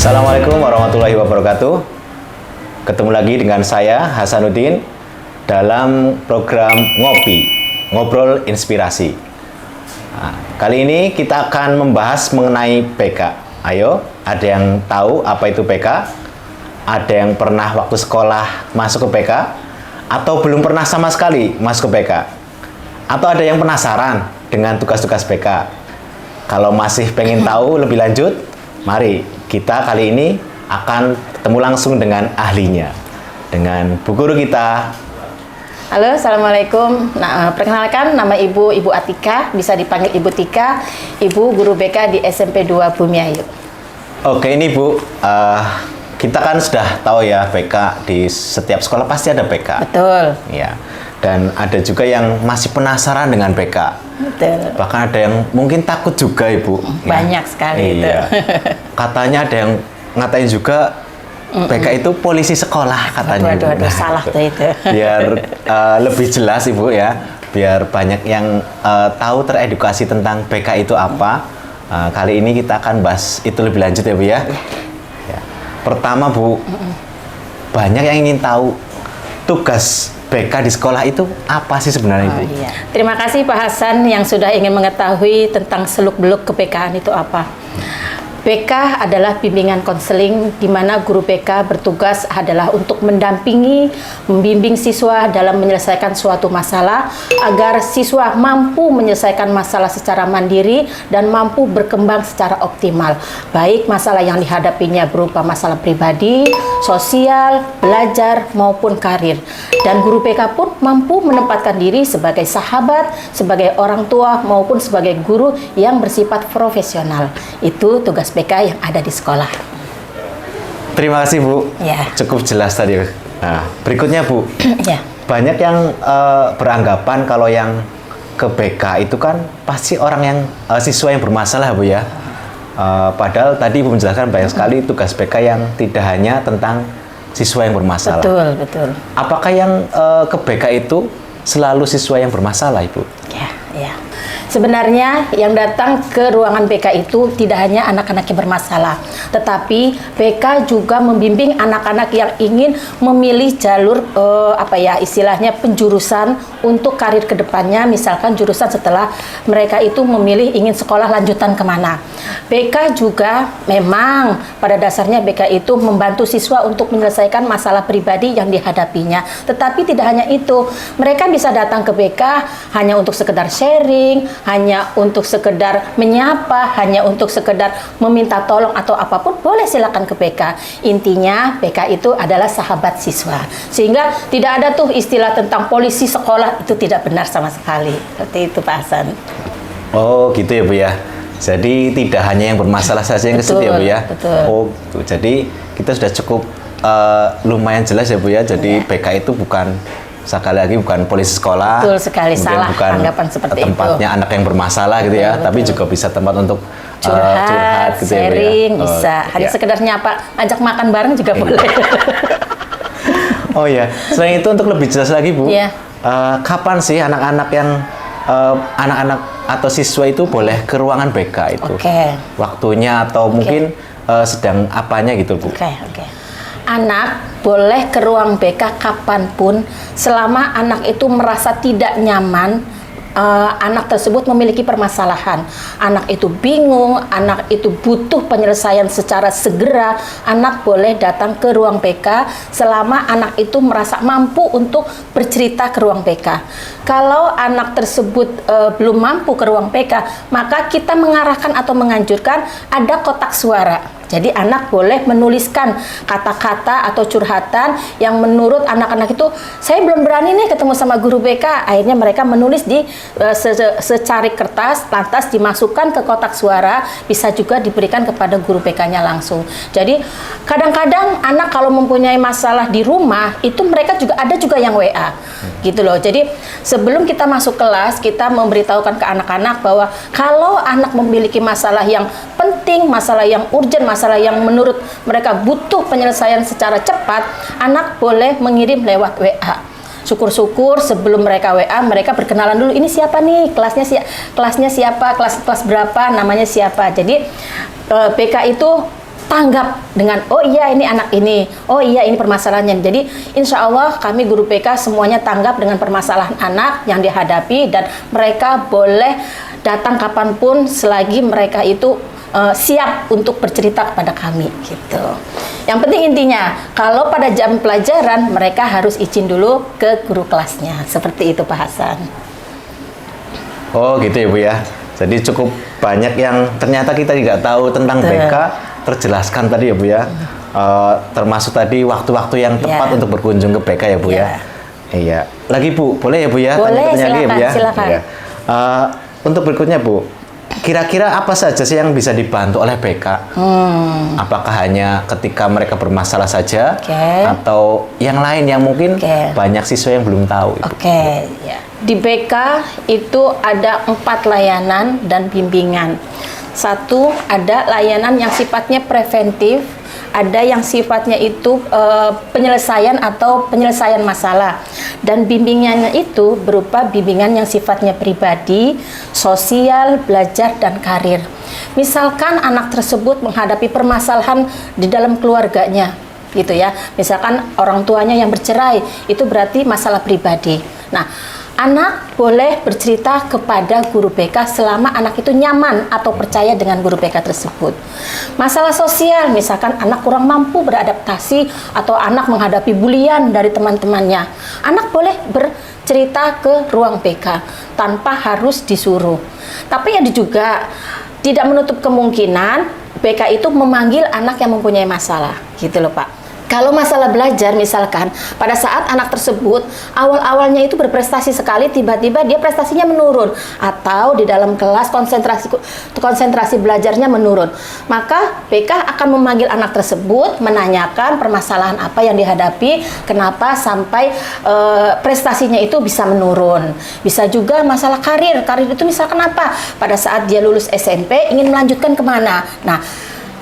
Assalamualaikum warahmatullahi wabarakatuh. Ketemu lagi dengan saya Hasanuddin dalam program Ngobrol Inspirasi. Nah, kali ini kita akan membahas mengenai PK. Ayo, ada yang tahu apa itu PK? Ada yang pernah waktu sekolah masuk ke PK? Atau belum pernah sama sekali masuk ke PK? Atau ada yang penasaran dengan tugas-tugas PK? Kalau masih pengen tahu lebih lanjut, mari kita kali ini akan ketemu langsung dengan ahlinya, dengan Bu Guru kita. Halo, Assalamualaikum. Nah, perkenalkan nama Ibu Atika, bisa dipanggil Ibu Tika, Ibu Guru BK di SMP 2 Bumiayu. Oke, ini Bu, kita kan sudah tahu ya PK di setiap sekolah pasti ada PK. Betul. Ya, dan ada juga yang masih penasaran dengan PK. Betul. Bahkan ada yang mungkin takut juga, Ibu. Banyak sekali itu. Katanya ada yang ngatain juga PK itu polisi sekolah katanya. Aduh, salah tuh itu. Biar lebih jelas, Ibu ya. Biar banyak yang tahu, teredukasi tentang PK itu apa. Kali ini kita akan bahas itu lebih lanjut ya, Bu ya. Ya. Pertama, Bu, banyak yang ingin tahu tugas PK di sekolah itu apa sih sebenarnya, Ibu? Iya. Terima kasih Pak Hasan yang sudah ingin mengetahui tentang seluk-beluk ke-PK-an itu apa. PK adalah bimbingan konseling di mana guru PK bertugas adalah untuk mendampingi, membimbing siswa dalam menyelesaikan suatu masalah agar siswa mampu menyelesaikan masalah secara mandiri dan mampu berkembang secara optimal. Baik masalah yang dihadapinya berupa masalah pribadi, sosial, belajar maupun karir. Dan guru PK pun mampu menempatkan diri sebagai sahabat, sebagai orang tua maupun sebagai guru yang bersifat profesional. Itu tugas PK yang ada di sekolah. Terima kasih, Bu. Ya. Cukup jelas tadi. Nah, berikutnya, Bu. Ya. Banyak yang beranggapan kalau yang ke PK itu kan pasti orang yang siswa yang bermasalah, Bu ya. Padahal tadi Ibu menjelaskan banyak sekali tugas PK yang tidak hanya tentang siswa yang bermasalah. Betul, betul. Apakah yang ke PK itu selalu siswa yang bermasalah, Ibu? Ya, ya. Sebenarnya yang datang ke ruangan PK itu tidak hanya anak-anak yang bermasalah, tetapi PK juga membimbing anak-anak yang ingin memilih jalur istilahnya penjurusan untuk karir kedepannya, misalkan jurusan setelah mereka itu memilih ingin sekolah lanjutan kemana. PK juga memang pada dasarnya PK itu membantu siswa untuk menyelesaikan masalah pribadi yang dihadapinya, tetapi tidak hanya itu, mereka bisa datang ke PK hanya untuk sekedar sharing, hanya untuk sekedar menyapa, hanya untuk sekedar meminta tolong atau apapun, boleh silakan ke PK. Intinya PK itu adalah sahabat siswa, sehingga tidak ada tuh istilah tentang polisi sekolah, itu tidak benar sama sekali. Seperti itu Pak Hasan. Oh gitu ya, Bu ya. Jadi tidak hanya yang bermasalah saja yang ke situ ya, Bu ya. Betul. Oh gitu. Jadi kita sudah cukup lumayan jelas ya, Bu ya. Jadi PK itu bukan, sekali lagi bukan polisi sekolah. Betul sekali, salah bukan anggapan seperti tempatnya itu. anak yang bermasalah gitu ya, Betul. tapi juga bisa tempat untuk curhat gitu sharing, ya, Bu ya. bisa. Hanya Ya. sekedar nyapa, ajak makan bareng juga boleh. Oh ya, selain itu untuk lebih jelas lagi, Bu, Iya. Kapan sih anak-anak yang anak-anak atau siswa itu boleh ke ruangan BK itu? Oke. Waktunya atau mungkin sedang apanya gitu, Bu? Oke. Anak boleh ke ruang BK kapanpun selama anak itu merasa tidak nyaman, anak tersebut memiliki permasalahan, anak itu bingung, anak itu butuh penyelesaian secara segera, anak boleh datang ke ruang BK selama anak itu merasa mampu untuk bercerita ke ruang BK. Kalau anak tersebut belum mampu ke ruang BK, maka kita mengarahkan atau menganjurkan ada kotak suara. Jadi anak boleh menuliskan kata-kata atau curhatan yang menurut anak-anak itu, saya belum berani nih ketemu sama guru BK. Akhirnya mereka menulis di secari kertas, lantas dimasukkan ke kotak suara, bisa juga diberikan kepada guru BK-nya langsung. Jadi kadang-kadang anak kalau mempunyai masalah di rumah, itu mereka juga ada juga yang WA. Gitu loh. Jadi sebelum kita masuk kelas, kita memberitahukan ke anak-anak bahwa kalau anak memiliki masalah yang penting, masalah yang urgent, masalah yang menurut mereka butuh penyelesaian secara cepat, anak boleh mengirim lewat WA. Syukur-syukur sebelum mereka WA, mereka berkenalan dulu, ini siapa nih, kelasnya siapa, kelas berapa, namanya siapa. Jadi BK itu tanggap dengan oh iya ini anak ini, oh iya ini permasalahannya. Jadi insya Allah kami guru PK semuanya tanggap dengan permasalahan anak yang dihadapi, dan mereka boleh datang kapanpun selagi mereka itu siap untuk bercerita kepada kami gitu. Yang penting intinya kalau pada jam pelajaran mereka harus izin dulu ke guru kelasnya, seperti itu Pak Hasan. Oh gitu ya Bu ya. Jadi cukup banyak yang ternyata kita tidak tahu tentang BK, terjelaskan tadi ya Bu ya. Termasuk tadi waktu-waktu yang tepat untuk berkunjung ke BK ya Bu ya. Iya. Lagi Bu, boleh ya Bu ya? Boleh, tanya-tanya lagi ya Bu ya. silakan. Iya. Untuk berikutnya Bu, kira-kira apa saja sih yang bisa dibantu oleh BK? Apakah hanya ketika mereka bermasalah saja, atau yang lain yang mungkin banyak siswa yang belum tahu? Ya. Di BK itu ada 4 layanan dan bimbingan. 1 ada layanan yang sifatnya preventif, ada yang sifatnya itu penyelesaian atau penyelesaian masalah, dan bimbingannya itu berupa bimbingan yang sifatnya pribadi, sosial, belajar, dan karir. Misalkan anak tersebut menghadapi permasalahan di dalam keluarganya gitu ya, misalkan orang tuanya yang bercerai, itu berarti masalah pribadi. Nah, anak boleh bercerita kepada guru BK selama anak itu nyaman atau percaya dengan guru BK tersebut. Masalah sosial, misalkan anak kurang mampu beradaptasi atau anak menghadapi bulian dari teman-temannya, anak boleh bercerita ke ruang BK tanpa harus disuruh. Tapi ada juga tidak menutup kemungkinan BK itu memanggil anak yang mempunyai masalah, gitu loh Pak. Kalau masalah belajar misalkan, pada saat anak tersebut awal-awalnya itu berprestasi sekali, tiba-tiba dia prestasinya menurun, atau di dalam kelas konsentrasi belajarnya menurun, maka BK akan memanggil anak tersebut, menanyakan permasalahan apa yang dihadapi, kenapa sampai prestasinya itu bisa menurun. Bisa juga masalah karir itu misalkan apa, pada saat dia lulus SMP ingin melanjutkan kemana. Nah,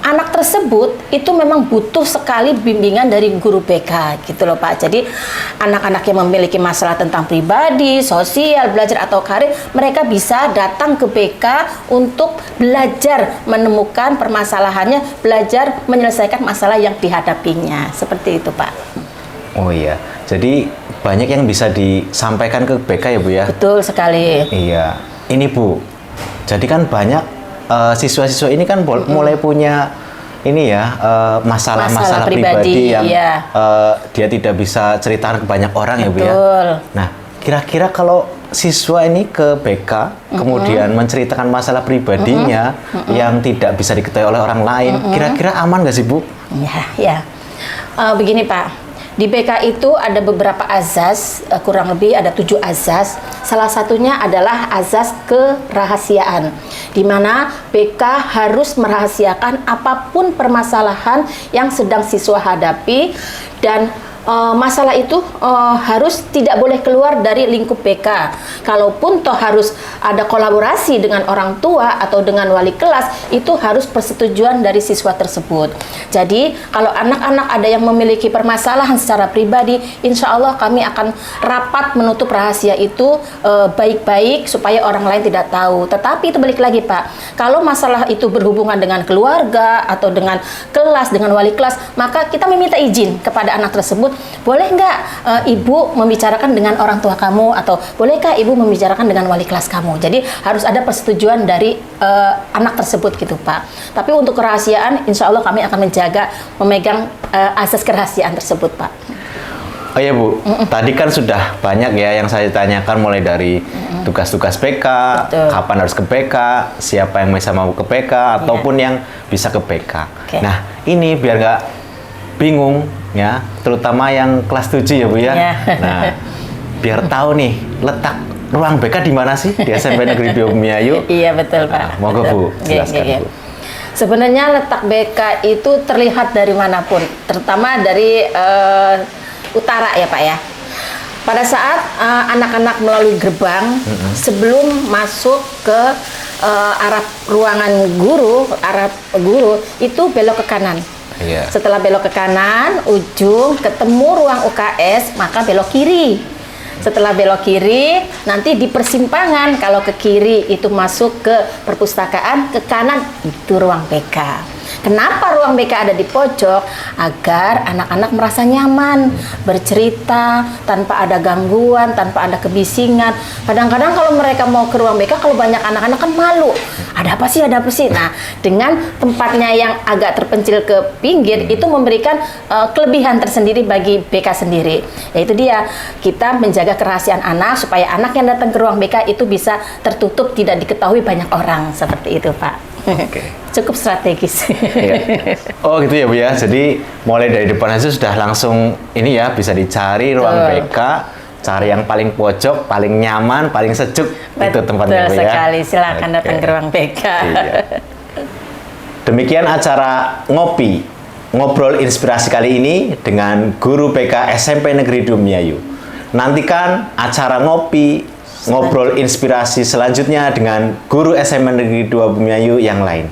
anak tersebut itu memang butuh sekali bimbingan dari guru BK gitu loh Pak. Jadi anak-anak yang memiliki masalah tentang pribadi, sosial, belajar atau karir, mereka bisa datang ke BK untuk belajar menemukan permasalahannya, belajar menyelesaikan masalah yang dihadapinya. Seperti itu Pak. Oh iya, jadi banyak yang bisa disampaikan ke BK ya Bu ya? Betul sekali. Iya, ini Bu, jadi kan banyak siswa-siswa ini kan mulai punya ini ya masalah-masalah pribadi yang dia tidak bisa ceritakan ke banyak orang ya Bu ya. Nah, kira-kira kalau siswa ini ke BK kemudian menceritakan masalah pribadinya yang tidak bisa diketahui oleh orang lain, kira-kira aman nggak sih Bu? Ya. Begini Pak. Di BK itu ada beberapa azas, kurang lebih ada 7 azas. Salah satunya adalah azas kerahasiaan, di mana BK harus merahasiakan apapun permasalahan yang sedang siswa hadapi, dan masalah itu harus tidak boleh keluar dari lingkup BK. Kalaupun toh harus ada kolaborasi dengan orang tua atau dengan wali kelas, itu harus persetujuan dari siswa tersebut. Jadi kalau anak-anak ada yang memiliki permasalahan secara pribadi, insya Allah kami akan rapat menutup rahasia itu baik-baik supaya orang lain tidak tahu. Tetapi itu balik lagi Pak, kalau masalah itu berhubungan dengan keluarga atau dengan kelas, dengan wali kelas, maka kita meminta izin kepada anak tersebut, boleh nggak ibu membicarakan dengan orang tua kamu, atau bolehkah ibu membicarakan dengan wali kelas kamu. Jadi harus ada persetujuan dari anak tersebut gitu Pak. Tapi untuk kerahasiaan, insya Allah kami akan memegang asas kerahasiaan tersebut Pak. Oh iya Bu, tadi kan sudah banyak ya yang saya tanyakan, mulai dari tugas-tugas PK, kapan harus ke PK, siapa yang bisa mau ke PK, ataupun yang bisa ke PK. Nah, ini biar nggak bingung ya, terutama yang kelas 7 ya Bu ya. Nah, biar tahu nih letak ruang BK di mana sih di SMP Negeri Bumi Ayu. Iya betul Pak. Monggo Bu, jelaskan Bu. Sebenarnya letak BK itu terlihat dari manapun, terutama dari utara ya Pak ya. Pada saat anak-anak melalui gerbang, sebelum masuk ke arah ruangan guru, itu belok ke kanan. Setelah belok ke kanan, ujung ketemu ruang UKS, maka belok kiri. Setelah belok kiri, nanti di persimpangan, kalau ke kiri itu masuk ke perpustakaan, ke kanan itu ruang BK. Kenapa ruang BK ada di pojok? Agar anak-anak merasa nyaman, bercerita, tanpa ada gangguan, tanpa ada kebisingan. Kadang-kadang kalau mereka mau ke ruang BK, kalau banyak anak-anak kan malu. Ada apa sih, ada apa sih? Nah, dengan tempatnya yang agak terpencil ke pinggir, itu memberikan kelebihan tersendiri bagi BK sendiri. Yaitu dia, kita menjaga kerahasiaan anak, supaya anak yang datang ke ruang BK itu bisa tertutup, tidak diketahui banyak orang. Seperti itu, Pak. Oke. Cukup strategis. Iya. Oh gitu ya Bu ya. Jadi mulai dari depan aja sudah langsung ini ya, bisa dicari ruang BK, cari yang paling pojok, paling nyaman, paling sejuk. Itu tempatnya Bu ya. Betul sekali. Silakan datang ke ruang BK. Iya. Demikian acara ngopi, ngobrol inspirasi kali ini dengan guru BK SMP Negeri Bumiayu. Nantikan acara ngopi, ngobrol inspirasi selanjutnya dengan guru SMA Negeri 2 Bumiayu yang lain.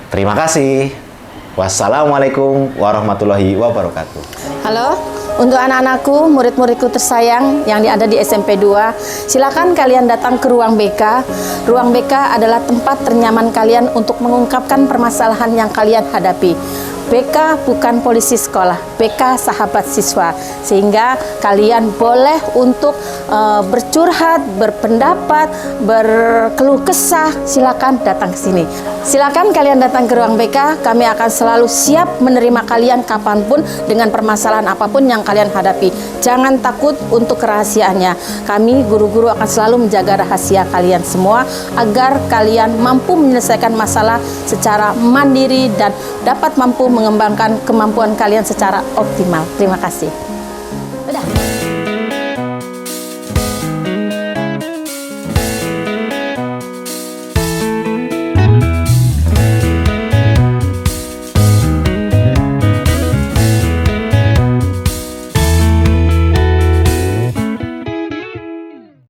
Terima kasih. Wassalamualaikum warahmatullahi wabarakatuh. Halo, untuk anak-anakku, murid-muridku tersayang yang ada di SMP 2, silakan kalian datang ke ruang BK. Ruang BK adalah tempat ternyaman kalian untuk mengungkapkan permasalahan yang kalian hadapi. BK bukan polisi sekolah, BK sahabat siswa, sehingga kalian boleh untuk bercurhat, berpendapat, berkeluh kesah. Silakan datang ke sini. Silakan kalian datang ke ruang BK. Kami akan selalu siap menerima kalian kapanpun dengan permasalahan apapun yang kalian hadapi. Jangan takut untuk kerahasiaannya. Kami guru-guru akan selalu menjaga rahasia kalian semua agar kalian mampu menyelesaikan masalah secara mandiri dan dapat mampu mengembangkan kemampuan kalian secara optimal. Terima kasih.